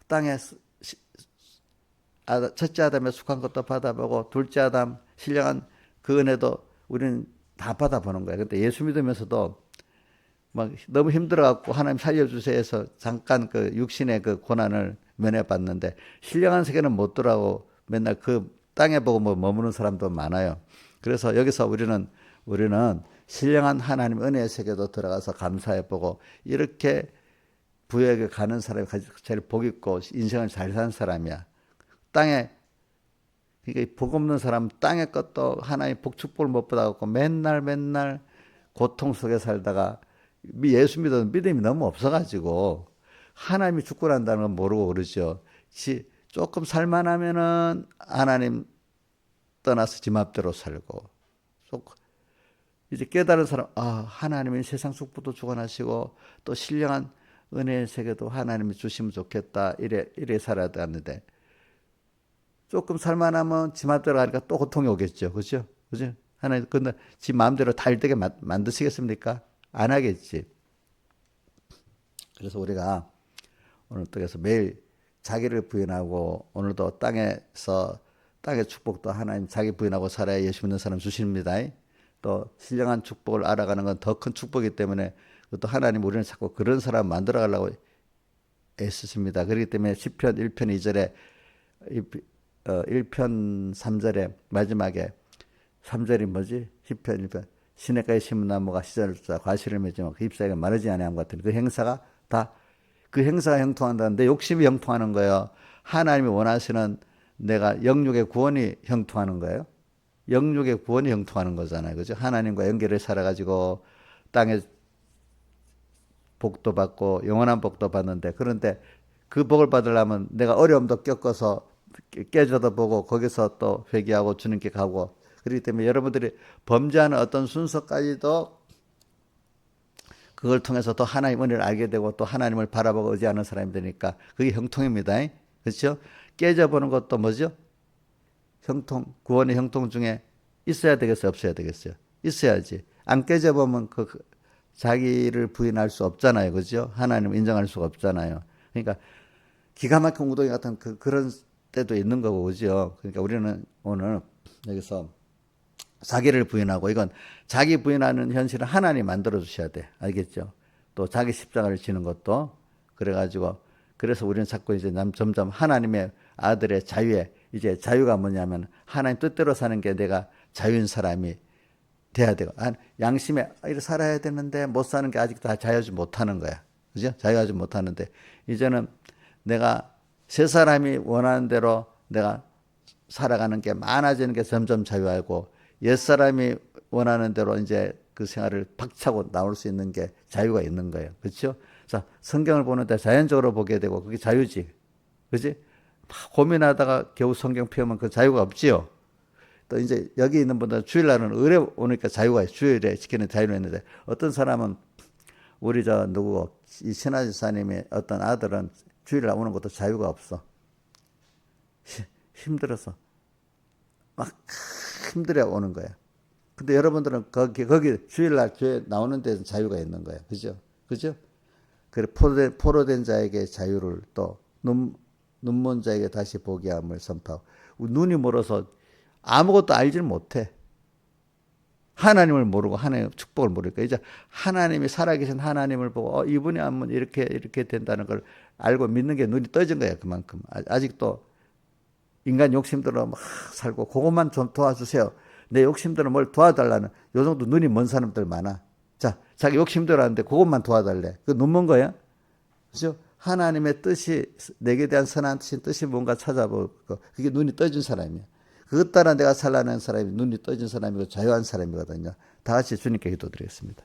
땅에 첫째 아담의 속한 것도 받아보고 둘째 아담 신령한 그 은혜도 우리는 다 받아보는 거예요. 근데 예수 믿으면서도 막 너무 힘들어갖고 하나님 살려주세요 해서 잠깐 그 육신의 그 고난을 면해봤는데 신령한 세계는 못 들어가고 맨날 그 땅에 보고 뭐 머무는 사람도 많아요. 그래서 여기서 우리는 신령한 하나님 은혜의 세계도 들어가서 감사해보고 이렇게 부여에게 가는 사람이 제일 복 있고 인생을 잘 사는 사람이야. 땅에 그러니까 복 없는 사람 땅의 것도 하나님 복축복을 못 받아갖고 맨날 고통 속에 살다가 예수 믿어도 믿음이 너무 없어가지고 하나님이 축복한다는 건 모르고 그러죠. 조금 살만하면은 하나님 떠나서 지 맘대로 살고 이제 깨달은 사람 하나님이 세상 축복도 주관하시고 또 신령한 은혜의 세계도 하나님이 주시면 좋겠다 이래 살아야 되는데 조금 살만하면 지 맘대로 가니까 또 고통이 오겠죠. 그죠? 그죠? 하나님, 근데 지 마음대로 다 되게 만드시겠습니까? 안 하겠지. 그래서 우리가 오늘 떡에서 매일 자기를 부인하고 오늘도 땅의 축복도 하나님 자기 부인하고 살아야 예수 믿는 사람 주십니다. 또 신령한 축복을 알아가는 건 더 큰 축복이기 때문에 또 하나님 우리는 자꾸 그런 사람 만들어 가려고 애쓰십니다. 그렇기 때문에 시편 1편 2절에 1편 3절에 마지막에 3절이 뭐지? 시편 1편 시냇가에 심은 나무가 시절을 쫓아 과실을 맺지만 그 잎사귀가 마르지 아니함 같은 그 행사가 다 그 행사가 형통한다는데 욕심이 형통하는 거예요. 하나님이 원하시는 내가 영육의 구원이 형통하는 거예요. 영육의 구원이 형통하는 거잖아요. 그죠? 하나님과 연결해 살아가지고 땅에 복도 받고 영원한 복도 받는데, 그런데 그 복을 받으려면 내가 어려움도 겪어서 깨져도 보고 거기서 또 회개하고 주님께 가고, 그렇기 때문에 여러분들이 범죄하는 어떤 순서까지도 그걸 통해서 또 하나님 은혜를 알게 되고 또 하나님을 바라보고 의지하는 사람이 되니까 그게 형통입니다. 그렇죠? 깨져보는 것도 뭐죠? 형통, 구원의 형통 중에 있어야 되겠어요? 없어야 되겠어요? 있어야지. 안 깨져보면 자기를 부인할 수 없잖아요. 그죠? 하나님을 인정할 수가 없잖아요. 그러니까 기가 막힌 우동이 같은 그런 때도 있는 거고, 그죠? 그러니까 우리는 오늘 여기서 자기를 부인하고, 이건 자기 부인하는 현실은 하나님 만들어 주셔야 돼. 알겠죠? 또 자기 십자가를 지는 것도 그래가지고, 그래서 우리는 자꾸 이제 점점 하나님의 아들의 자유에, 이제 자유가 뭐냐면 하나님 뜻대로 사는 게 내가 자유인 사람이 돼야 되고, 양심에 이렇게 살아야 되는데 못 사는 게 아직도 다 자유하지 못하는 거야. 그죠? 자유하지 못하는데, 이제는 내가 새 사람이 원하는 대로 내가 살아가는 게 많아지는 게 점점 자유하고, 옛 사람이 원하는 대로 이제 그 생활을 박차고 나올 수 있는 게 자유가 있는 거예요. 그렇죠? 자, 성경을 보는데 자연적으로 보게 되고 그게 자유지. 그지? 고민하다가 겨우 성경 펴면 그 자유가 없지요. 또 이제 여기 있는 분들은 주일날은 의뢰 오니까 자유가 있어요. 주일에 지키는 자유는 있는데, 어떤 사람은 우리 이 신하 지사님의 어떤 아들은 주일날 오는 것도 자유가 없어. 힘들어서 막 힘들어 오는 거야. 근데 여러분들은 거기 주일날 교회 나오는 데는 자유가 있는 거야. 그죠? 그죠? 그래, 포로된 자에게 자유를, 또 눈먼 자에게 다시 보게 함을 선포하고, 눈이 멀어서 아무것도 알지는 못해. 하나님을 모르고 하나님의 축복을 모르니까 이제 하나님이 살아계신 하나님을 보고 이분이 하면 이렇게 된다는 걸 알고 믿는 게 눈이 떠진 거야. 그만큼 아직도 인간 욕심대로 막 살고, 그것만 좀 도와주세요. 내 욕심대로 뭘 도와달라는, 요 정도 눈이 먼 사람들 많아. 자, 자기 욕심대로 하는데 그것만 도와달래. 그 눈 먼 거야. 그죠? 하나님의 뜻이, 내게 대한 선한 뜻이 뭔가 찾아보고, 그게 눈이 떠진 사람이야. 그것 따라 내가 살라는 사람이 눈이 떠진 사람이고 자유한 사람이거든요. 다 같이 주님께 기도드리겠습니다.